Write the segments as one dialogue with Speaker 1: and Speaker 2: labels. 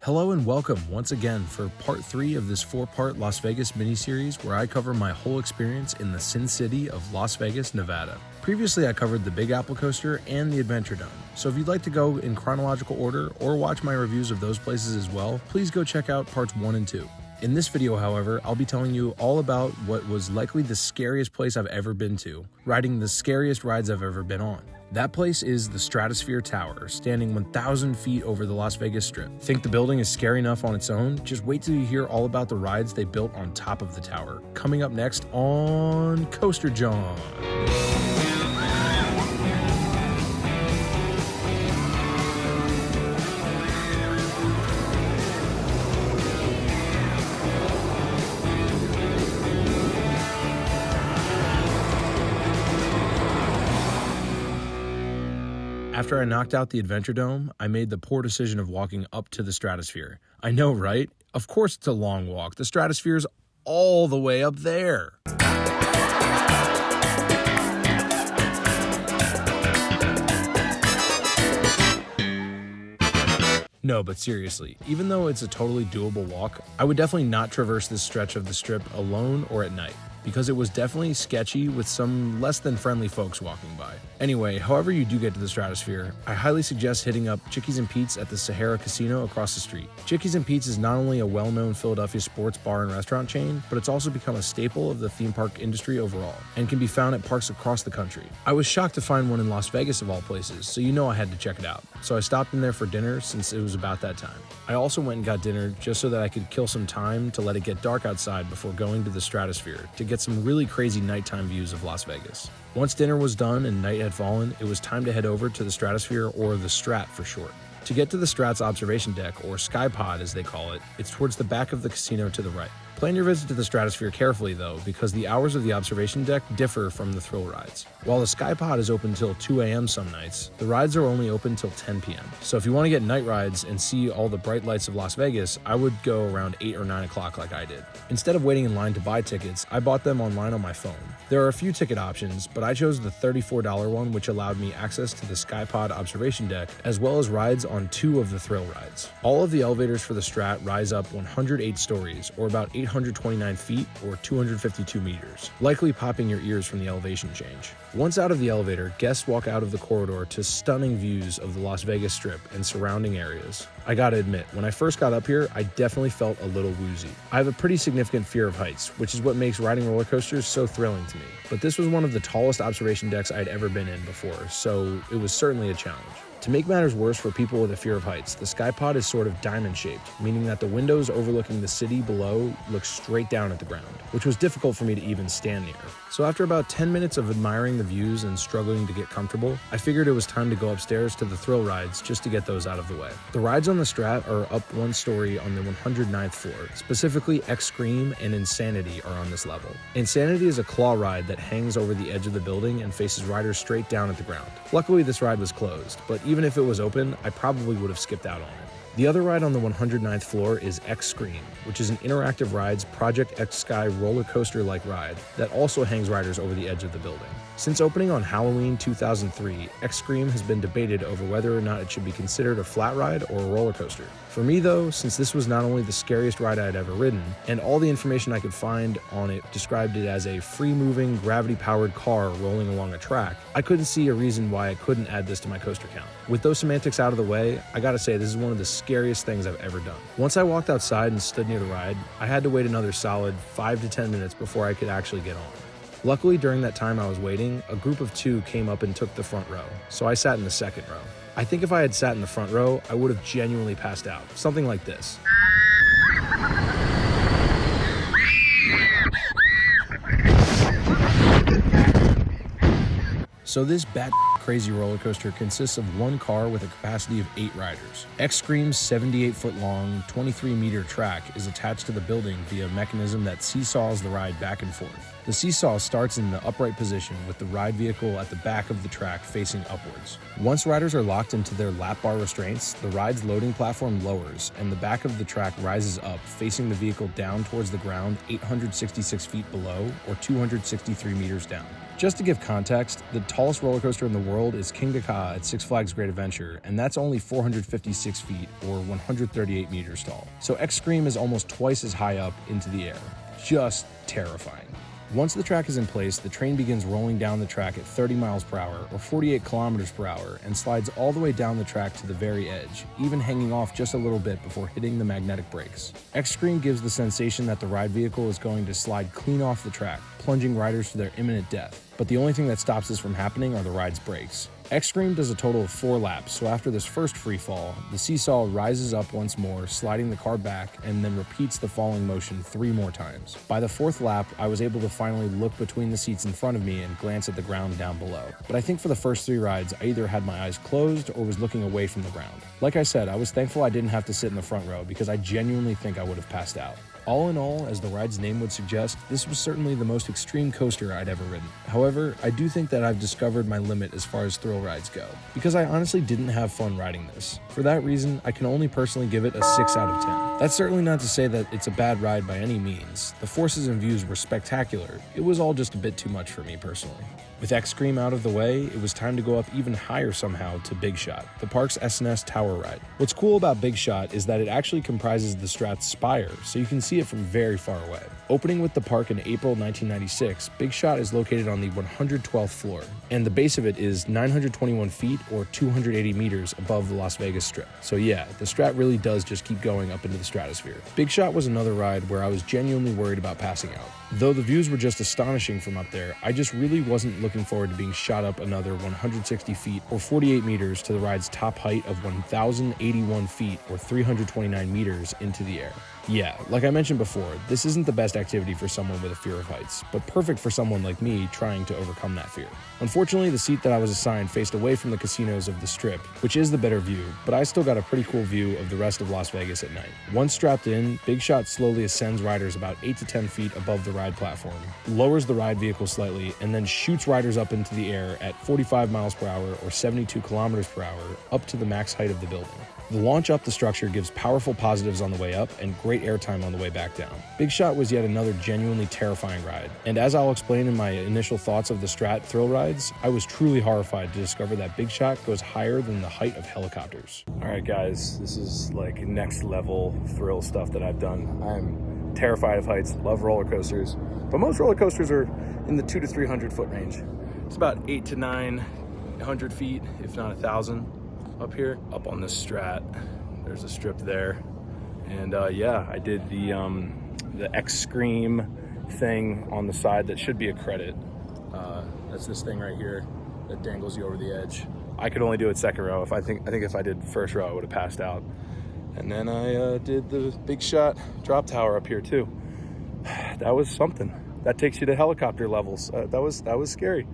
Speaker 1: Hello and welcome once again for part 3 of this 4-part Las Vegas miniseries where I cover my whole experience in the Sin City of Las Vegas, Nevada. Previously I covered the Big Apple Coaster and the Adventure Dome, so if you'd like to go in chronological order or watch my reviews of those places as well, please go check out parts 1 and 2. In this video, however, I'll be telling you all about what was likely the scariest place I've ever been to, riding the scariest rides I've ever been on. That place is the STRATOSPHERE Tower, standing 1,000 feet over the Las Vegas Strip. Think the building is scary enough on its own? Just wait till you hear all about the rides they built on top of the tower. Coming up next on Coaster John. After I knocked out the Adventure Dome, I made the poor decision of walking up to the Stratosphere. I know, right? Of course it's a long walk. The Stratosphere's all the way up there. No, but seriously, even though it's a totally doable walk, I would definitely not traverse this stretch of the Strip alone or at night, because it was definitely sketchy with some less than friendly folks walking by. Anyway, however you do get to the Stratosphere, I highly suggest hitting up Chickie's and Pete's at the Sahara Casino across the street. Chickie's and Pete's is not only a well-known Philadelphia sports bar and restaurant chain, but it's also become a staple of the theme park industry overall, and can be found at parks across the country. I was shocked to find one in Las Vegas of all places, so you know I had to check it out. So I stopped in there for dinner since it was about that time. I also went and got dinner just so that I could kill some time to let it get dark outside before going to the Stratosphere to get some really crazy nighttime views of Las Vegas. Once dinner was done and night had fallen, it was time to head over to the Stratosphere, or the STRAT for short. To get to the STRAT's observation deck, or SkyPod as they call it, it's towards the back of the casino to the right. Plan your visit to the Stratosphere carefully though, because the hours of the observation deck differ from the thrill rides. While the SkyPod is open till 2 a.m. some nights, the rides are only open till 10 p.m. So if you want to get night rides and see all the bright lights of Las Vegas, I would go around 8 or 9 o'clock like I did. Instead of waiting in line to buy tickets, I bought them online on my phone. There are a few ticket options, but I chose the $34 one, which allowed me access to the SkyPod observation deck, as well as rides on 2 of the thrill rides. All of the elevators for the Strat rise up 108 stories, or about 829 feet, or 252 meters, likely popping your ears from the elevation change. Once out of the elevator, guests walk out of the corridor to stunning views of the Las Vegas Strip and surrounding areas. I gotta admit, when I first got up here, I definitely felt a little woozy. I have a pretty significant fear of heights, which is what makes riding roller coasters so thrilling to me. But this was one of the tallest observation decks I'd ever been in before, so it was certainly a challenge. To make matters worse for people with a fear of heights, the SkyPod is sort of diamond-shaped, meaning that the windows overlooking the city below look straight down at the ground, which was difficult for me to even stand near. So after about 10 minutes of admiring the views and struggling to get comfortable, I figured it was time to go upstairs to the thrill rides just to get those out of the way. The rides on the Strat are up 1 story on the 109th floor. Specifically, X-Scream and Insanity are on this level. Insanity is a claw ride that hangs over the edge of the building and faces riders straight down at the ground. Luckily, this ride was closed, but even if it was open, I probably would have skipped out on it. The other ride on the 109th floor is X-Scream, which is an Interactive Rides Project X Sky roller coaster-like ride that also hangs riders over the edge of the building. Since opening on Halloween 2003, X-Scream has been debated over whether or not it should be considered a flat ride or a roller coaster. For me though, since this was not only the scariest ride I had ever ridden, and all the information I could find on it described it as a free-moving, gravity-powered car rolling along a track, I couldn't see a reason why I couldn't add this to my coaster count. With those semantics out of the way, I gotta say this is one of the scariest things I've ever done. Once I walked outside and stood near the ride, I had to wait another solid 5 to 10 minutes before I could actually get on. Luckily, during that time I was waiting, a group of 2 came up and took the front row, so I sat in the second row. I think if I had sat in the front row, I would have genuinely passed out. Something like this. So this crazy roller coaster consists of 1 car with a capacity of 8 riders. X-Scream's 78-foot-long, 23-meter track is attached to the building via a mechanism that seesaws the ride back and forth. The seesaw starts in the upright position with the ride vehicle at the back of the track facing upwards. Once riders are locked into their lap bar restraints, the ride's loading platform lowers and the back of the track rises up, facing the vehicle down towards the ground 866 feet below, or 263 meters down. Just to give context, the tallest roller coaster in the world is King Ka at Six Flags Great Adventure, and that's only 456 feet or 138 meters tall. So X-Scream is almost twice as high up into the air. Just terrifying. Once the track is in place, the train begins rolling down the track at 30 miles per hour or 48 kilometers per hour and slides all the way down the track to the very edge, even hanging off just a little bit before hitting the magnetic brakes. X-Scream gives the sensation that the ride vehicle is going to slide clean off the track, plunging riders to their imminent death. But the only thing that stops this from happening are the ride's brakes. X-Scream does a total of 4 laps, so after this first free fall, the seesaw rises up once more, sliding the car back, and then repeats the falling motion 3 more times. By the 4th lap, I was able to finally look between the seats in front of me and glance at the ground down below. But I think for the first 3 rides, I either had my eyes closed or was looking away from the ground. Like I said, I was thankful I didn't have to sit in the front row because I genuinely think I would have passed out. All in all, as the ride's name would suggest, this was certainly the most extreme coaster I'd ever ridden. However, I do think that I've discovered my limit as far as thrill rides go, because I honestly didn't have fun riding this. For that reason, I can only personally give it a 6 out of 10. That's certainly not to say that it's a bad ride by any means. The forces and views were spectacular. It was all just a bit too much for me personally. With X-Scream out of the way, it was time to go up even higher somehow to Big Shot, the park's S&S Tower ride. What's cool about Big Shot is that it actually comprises the Strat's spire, so you can see it from very far away. Opening with the park in April 1996, Big Shot is located on the 112th floor, and the base of it is 921 feet or 280 meters above the Las Vegas Strip. So yeah, the Strat really does just keep going up into the stratosphere. Big Shot was another ride where I was genuinely worried about passing out. Though the views were just astonishing from up there, I just really wasn't looking forward to being shot up another 160 feet or 48 meters to the ride's top height of 1,081 feet or 329 meters into the air. Yeah, like I mentioned before, this isn't the best activity for someone with a fear of heights, but perfect for someone like me trying to overcome that fear. Unfortunately, the seat that I was assigned faced away from the casinos of the Strip, which is the better view, but I still got a pretty cool view of the rest of Las Vegas at night. Once strapped in, Big Shot slowly ascends riders about 8 to 10 feet above the ride platform, lowers the ride vehicle slightly, and then shoots riders up into the air at 45 miles per hour or 72 kilometers per hour up to the max height of the building. The launch up the structure gives powerful positives on the way up and great airtime on the way back down. Big Shot was yet another genuinely terrifying ride, and as I'll explain in my initial thoughts of the Strat thrill rides, I was truly horrified to discover that Big Shot goes higher than the height of helicopters. Alright guys, this is like next level thrill stuff that I've done. I'm terrified of heights, love roller coasters, but most roller coasters are in the 200 to 300 foot range. It's about 800 to 900 feet, if not 1,000. Up here, up on this Strat, there's a strip there, and yeah, I did the X-Scream thing on the side that should be a credit. That's this thing right here that dangles you over the edge. I could only do it second row. I think if I did first row, I would have passed out. And then I did the Big Shot drop tower up here too. That was something. That takes you to helicopter levels. That was scary.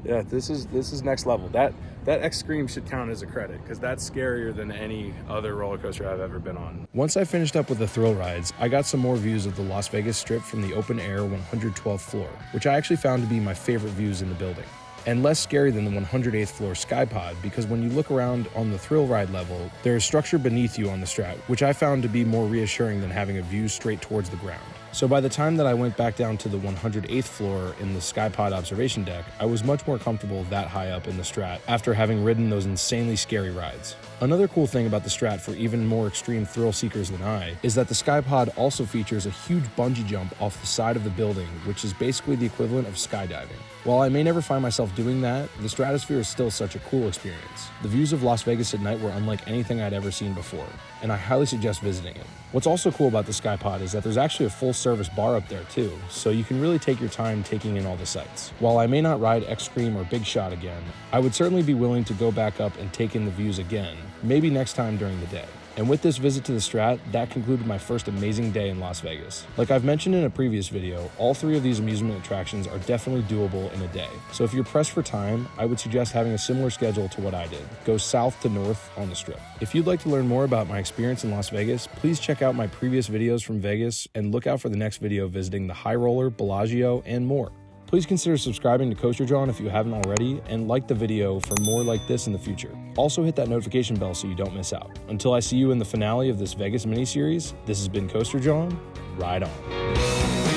Speaker 1: Yeah, this is next level. That X-Scream should count as a credit because that's scarier than any other roller coaster I've ever been on. Once I finished up with the thrill rides, I got some more views of the Las Vegas Strip from the open air 112th floor, which I actually found to be my favorite views in the building. And less scary than the 108th floor SkyPod because when you look around on the thrill ride level, there is structure beneath you on the Strat, which I found to be more reassuring than having a view straight towards the ground. So by the time that I went back down to the 108th floor in the SkyPod observation deck, I was much more comfortable that high up in the Strat after having ridden those insanely scary rides. Another cool thing about the Strat for even more extreme thrill seekers than I is that the SkyPod also features a huge bungee jump off the side of the building, which is basically the equivalent of skydiving. While I may never find myself doing that, the Stratosphere is still such a cool experience. The views of Las Vegas at night were unlike anything I'd ever seen before, and I highly suggest visiting it. What's also cool about the SkyPod is that there's actually a full-service bar up there too, so you can really take your time taking in all the sights. While I may not ride X-Scream or Big Shot again, I would certainly be willing to go back up and take in the views again, maybe next time during the day. And with this visit to the Strat, that concluded my first amazing day in Las Vegas. Like I've mentioned in a previous video, all 3 of these amusement attractions are definitely doable in a day. So if you're pressed for time, I would suggest having a similar schedule to what I did. Go south to north on the Strip. If you'd like to learn more about my experience in Las Vegas, please check out my previous videos from Vegas and look out for the next video visiting the High Roller, Bellagio, and more. Please consider subscribing to Coaster John if you haven't already, and like the video for more like this in the future. Also hit that notification bell so you don't miss out. Until I see you in the finale of this Vegas miniseries, this has been Coaster John. Ride on.